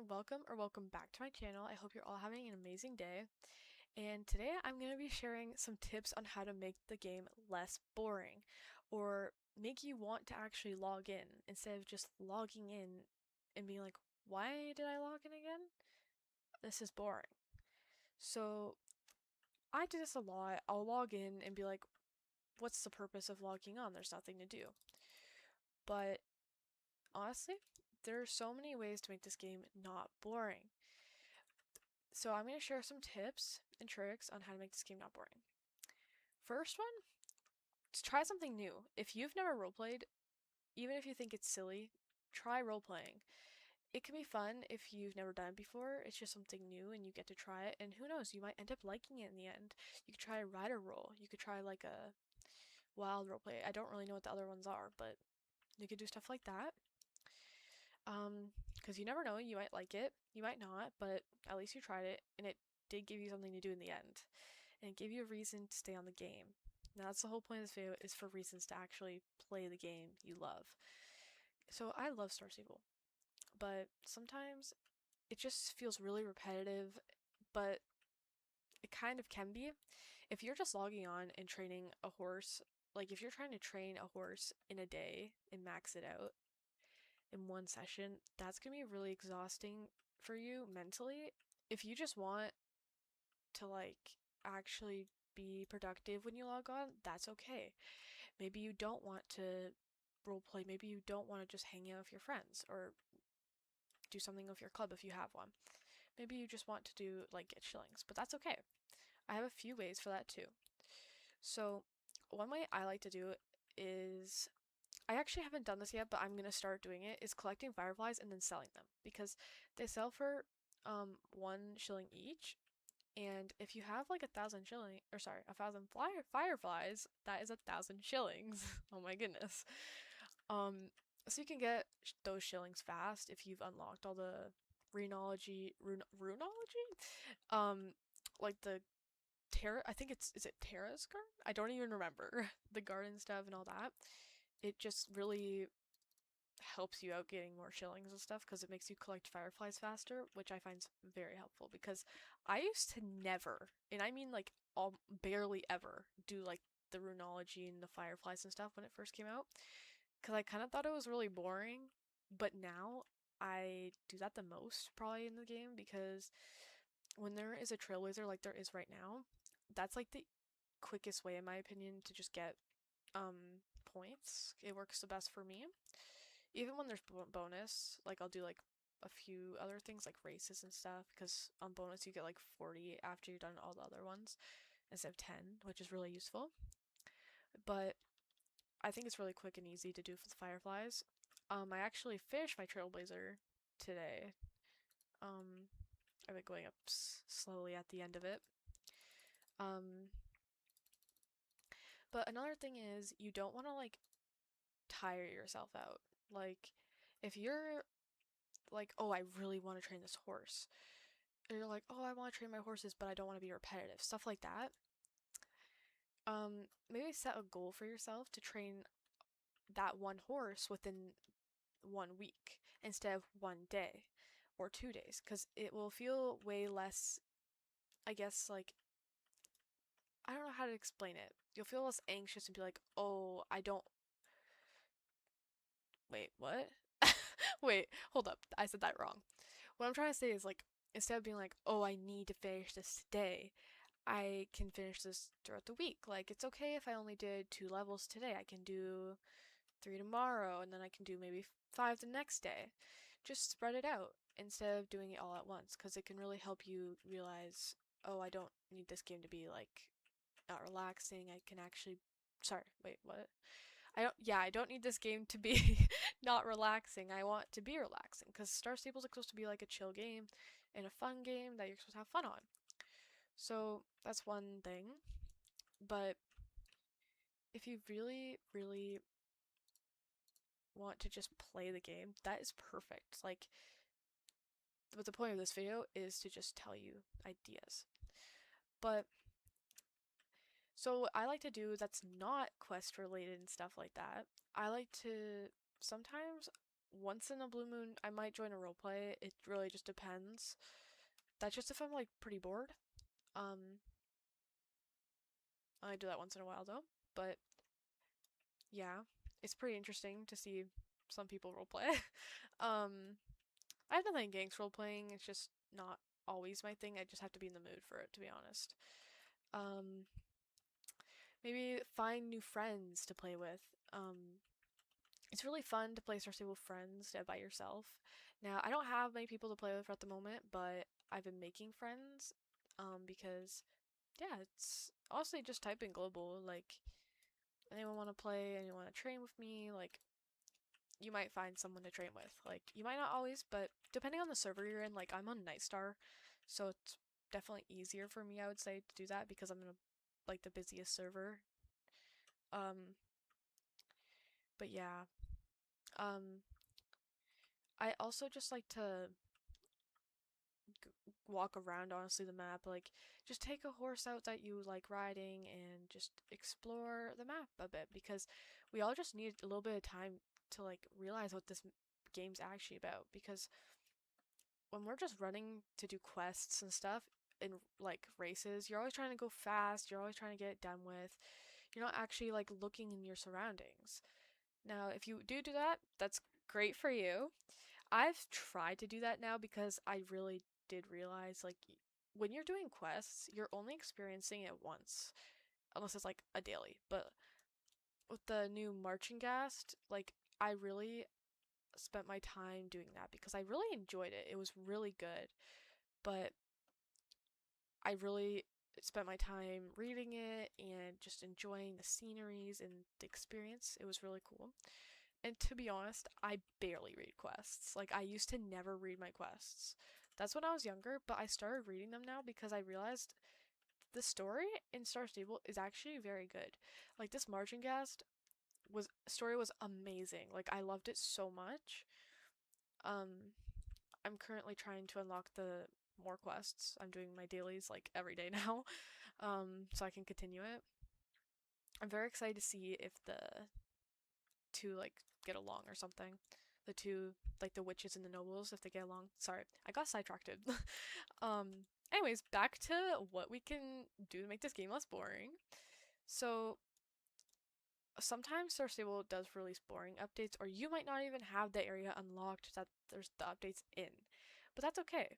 welcome or welcome back to my channel. I hope you're all having an amazing day. And today I'm going to be sharing some tips on how to make the game less boring or make you want to actually log in instead of just logging in and being like, why did I log in again? This is boring. So I do this a lot. I'll log in and be like, what's the purpose of logging on? There's nothing to do. But honestly, there are so many ways to make this game not boring. So I'm going to share some tips and tricks on how to make this game not boring. First one, just try something new. If you've never roleplayed, even if you think it's silly, try roleplaying. It can be fun if you've never done it before. It's just something new and you get to try it. And who knows, you might end up liking it in the end. You could try a rider role. You could try like a wild roleplay. I don't really know what the other ones are, but you could do stuff like that. Because you never know, you might like it, you might not, but at least you tried it, and it did give you something to do in the end, and it gave you a reason to stay on the game. Now that's the whole point of this video, is for reasons to actually play the game you love. So I love Star Stable, but sometimes it just feels really repetitive, but it kind of can be. If you're just logging on and training a horse, like if you're trying to train a horse in a day and max it out, in one session, that's gonna be really exhausting for you mentally. If you just want to actually be productive when you log on, that's okay. Maybe you don't want to roleplay, maybe you don't want to just hang out with your friends or do something with your club if you have one. Maybe you just want to do get shillings, but that's okay. I have a few ways for that too. So, one way I like to do is I actually haven't done this yet, but I'm gonna start doing it, is collecting fireflies and then selling them because they sell for 1 shilling each. And if you have like 1,000 shilling, or sorry, 1,000 fireflies, that is 1,000 shillings. Oh my goodness. So you can get those shillings fast if you've unlocked all the runology, um, like the Terra. I think is it Terra's garden? I don't even remember the garden stuff and all that. It just really helps you out getting more shillings and stuff because it makes you collect fireflies faster, which I find very helpful because I used to never, and I mean all barely ever, do the runology and the fireflies and stuff when it first came out because I kind of thought it was really boring, but now I do that the most probably in the game because when there is a trailblazer like there is right now, that's like the quickest way in my opinion to just get points. It works the best for me. Even when there's bonus, I'll do a few other things like races and stuff because on bonus you get 40 after you've done all the other ones instead of 10, which is really useful. But I think it's really quick and easy to do for the fireflies. I actually finished my trailblazer today. I've been going up slowly at the end of it. But another thing is you don't want to tire yourself out. If you're oh, I really want to train this horse. Or you're like, oh, I want to train my horses, but I don't want to be repetitive. Stuff like that. Maybe set a goal for yourself to train that one horse within 1 week instead of 1 day or 2 days, because it will feel way less, I guess, I don't know how to explain it. You'll feel less anxious and be like, oh, I don't. Wait, what? Wait, hold up. I said that wrong. What I'm trying to say is instead of being like, oh, I need to finish this today, I can finish this throughout the week. It's okay if I only did 2 levels today. I can do 3 tomorrow, and then I can do maybe 5 the next day. Just spread it out instead of doing it all at once, because it can really help you realize, oh, I don't need this game to be not relaxing. I can actually. Sorry, wait, what? I don't need this game to be not relaxing. I want to be relaxing because Star Stable is supposed to be like a chill game and a fun game that you're supposed to have fun on. So that's one thing. But if you really, really want to just play the game, that is perfect. But the point of this video is to just tell you ideas. But so what I like to do that's not quest related and stuff like that, I like to sometimes once in a blue moon, I might join a roleplay. It really just depends. That's just if I'm like pretty bored. Um, I do that once in a while though. But yeah, it's pretty interesting to see some people roleplay. um, I have nothing against roleplaying. It's just not always my thing. I just have to be in the mood for it, to be honest. Um, Maybe find new friends to play with. It's really fun to play Star Stable with friends by yourself. Now, I don't have many people to play with at the moment, but I've been making friends because, yeah, it's honestly just type in global. Like, anyone want to play, anyone want to train with me, like, you might find someone to train with. Like, you might not always, but depending on the server you're in, like, I'm on Nightstar, so it's definitely easier for me, I would say, to do that because I'm in like the busiest server. Um, but yeah, um, I also just like to walk around, honestly, the map. Like, just take a horse out that you like riding and just explore the map a bit because we all just need a little bit of time to like realize what this game's actually about. Because when we're just running to do quests and stuff in like races, you're always trying to go fast, you're always trying to get it done with. You're not actually like looking in your surroundings. Now, if you do that, that's great for you. I've tried to do that now because I really did realize like when you're doing quests, you're only experiencing it once, unless it's like a daily. But with the new marching gast, like I really spent my time doing that because I really enjoyed it. It was really good, but I really spent my time reading it and just enjoying the sceneries and the experience. It was really cool. And to be honest, I barely read quests. Like, I used to never read my quests. That's when I was younger, but I started reading them now because I realized the story in Star Stable is actually very good. Like, this Margin Gast story was amazing. Like, I loved it so much. Um, I'm currently trying to unlock the more quests. I'm doing my dailies like every day now, so I can continue it. I'm very excited to see if the two like get along or something. The two, like the witches and the nobles, if they get along. Sorry, I got sidetracked. Anyways, back to what we can do to make this game less boring. So sometimes Star Stable does release boring updates, or you might not even have the area unlocked that there's the updates in. But that's okay.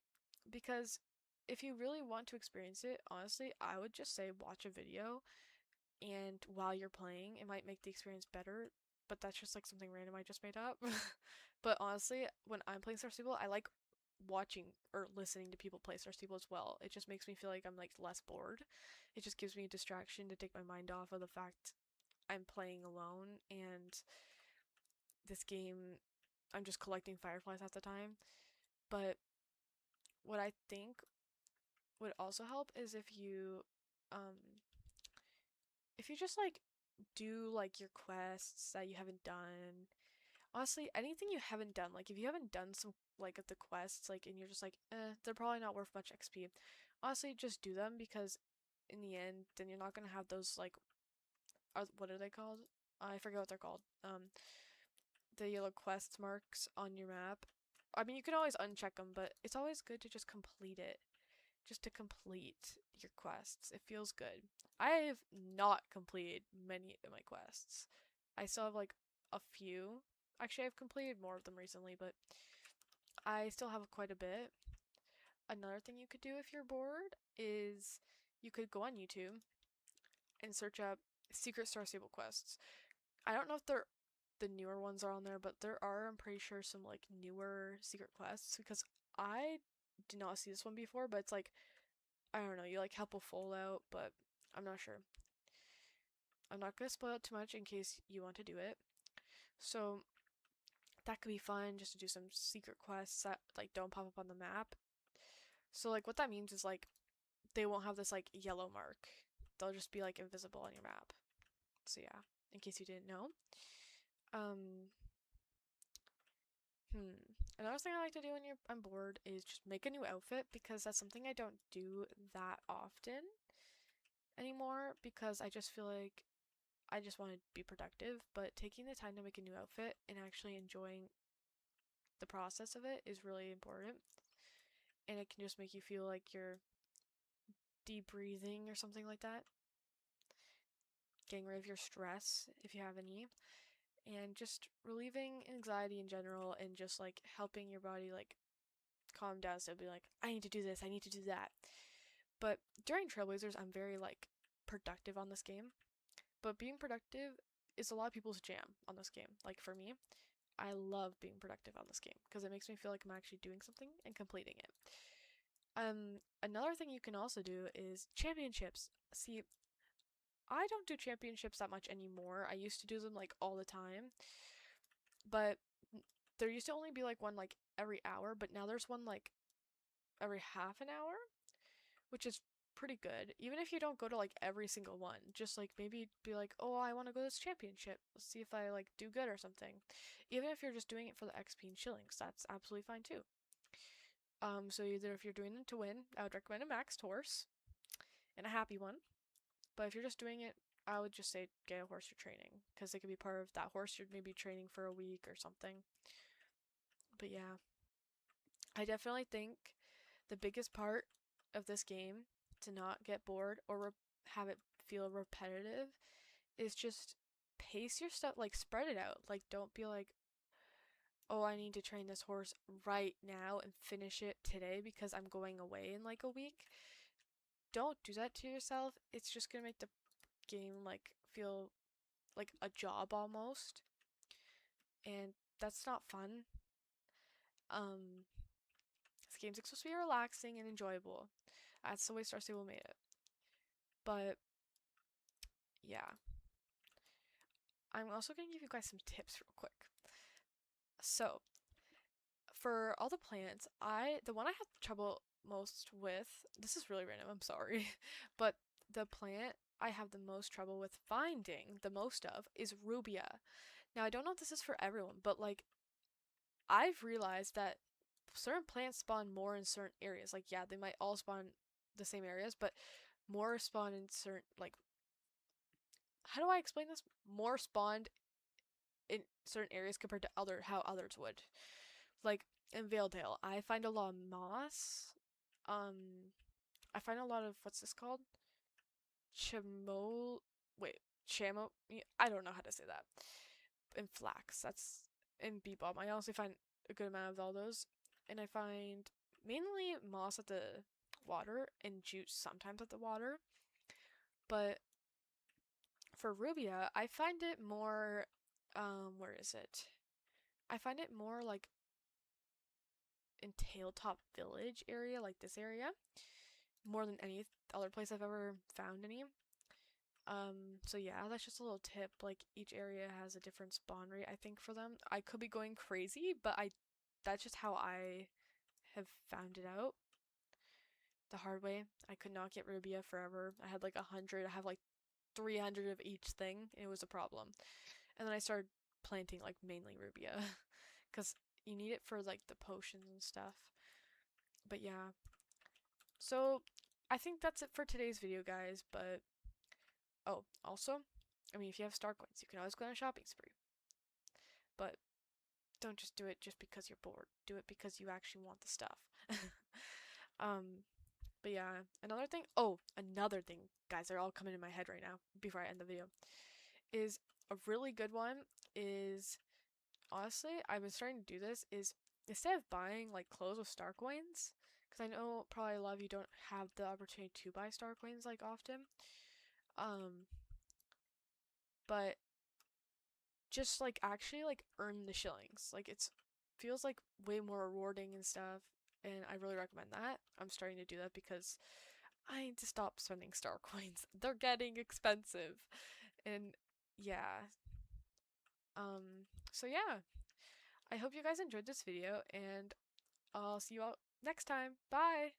Because if you really want to experience it, honestly, I would just say watch a video and while you're playing, it might make the experience better. But that's just like something random I just made up. But honestly, when I'm playing Star Stable, I like watching or listening to people play Star Stable as well. It just makes me feel like I'm like less bored. It just gives me a distraction to take my mind off of the fact I'm playing alone and this game I'm just collecting fireflies half the time. But what I think would also help is um if you just like do like your quests that you haven't done. Honestly, anything you haven't done, like if you haven't done some like of the quests, like and you're just like, they're probably not worth much XP. Honestly, just do them because in the end, then you're not gonna have those like, what are they called? I forget what they're called. The yellow quest marks on your map. I mean, you can always uncheck them, but it's always good to just complete it. Just to complete your quests. It feels good. I have not completed many of my quests. I still have like a few. Actually, I've completed more of them recently, but I still have quite a bit. Another thing you could do if you're bored is you could go on YouTube and search up Secret Star Stable quests. I don't know if they're the newer ones are on there, but there are, I'm pretty sure, some like newer secret quests because I did not see this one before, but it's like, I don't know, you like help a foal out, but I'm not sure. I'm not gonna spoil it too much in case you want to do it. So that could be fun just to do some secret quests that like don't pop up on the map. So like what that means is like they won't have this like yellow mark. They'll just be like invisible on your map. So yeah, in case you didn't know. Um Another thing I like to do when I'm bored is just make a new outfit because that's something I don't do that often anymore because I just feel like I just want to be productive, but taking the time to make a new outfit and actually enjoying the process of it is really important, and it can just make you feel like you're deep breathing or something like that, getting rid of your stress if you have any, and just relieving anxiety in general, and just like helping your body like calm down, so be like, I need to do this, I need to do that. But during Trailblazers, I'm very like productive on this game. But being productive is a lot of people's jam on this game. Like for me, I love being productive on this game because it makes me feel like I'm actually doing something and completing it. Another thing you can also do is championships. See, I don't do championships that much anymore. I used to do them like all the time, but there used to only be like one like every hour, but now there's one like every half an hour, which is pretty good. Even if you don't go to like every single one, just like maybe be like, oh, I want to go to this championship. Let's see if I like do good or something. Even if you're just doing it for the XP and shillings, that's absolutely fine too. So either if you're doing it to win, I would recommend a maxed horse and a happy one. But if you're just doing it, I would just say get a horse you're training, because it could be part of that horse you're maybe training for a week or something. But yeah, I definitely think the biggest part of this game to not get bored or have it feel repetitive is just pace your stuff, like spread it out. Like don't be like, oh, I need to train this horse right now and finish it today because I'm going away in like a week. Don't do that to yourself. It's just gonna make the game like feel like a job almost, and that's not fun. This game's supposed to be relaxing and enjoyable. That's the way Star Stable made it. But yeah, I'm also gonna give you guys some tips real quick. So for all the plants, the one I have trouble most with, this is really random, I'm sorry, but the plant I have the most trouble with finding the most of is Rubia. Now I don't know if this is for everyone, but like I've realized that certain plants spawn more in certain areas. Like yeah, they might all spawn the same areas, but more spawn in certain like, how do I explain this? More spawned in certain areas compared to how others would. Like in Valedale, I find a lot of moss. I find a lot of, what's this called? Chamo wait, chamo I don't know how to say that. And flax. That's in Bebop. I also find a good amount of all those. And I find mainly moss at the water and jute sometimes at the water. But for Rubia, I find it more where is it? I find it more like in Tailtop Village area, like this area, more than any other place I've ever found any. So yeah, that's just a little tip. Like each area has a different spawn rate, I think, for them. I could be going crazy, but that's just how I have found it out the hard way. I could not get Rubia forever. I had like 100. I have like 300 of each thing, and it was a problem. And then I started planting like mainly Rubia because you need it for like the potions and stuff. But yeah, so I think that's it for today's video, guys. But oh, also, I mean, if you have star coins, you can always go on a shopping spree. But don't just do it just because you're bored. Do it because you actually want the stuff. But yeah, another thing, guys, they're all coming in my head right now before I end the video, is a really good one is, honestly, I've been starting to do this, is instead of buying like clothes with star coins, because I know probably a lot of you don't have the opportunity to buy star coins like often, but just like actually like earn the shillings. Like it's feels like way more rewarding and stuff, and I really recommend that. I'm starting to do that because I need to stop spending star coins. They're getting expensive. And yeah. So yeah. I hope you guys enjoyed this video, and I'll see you all next time. Bye!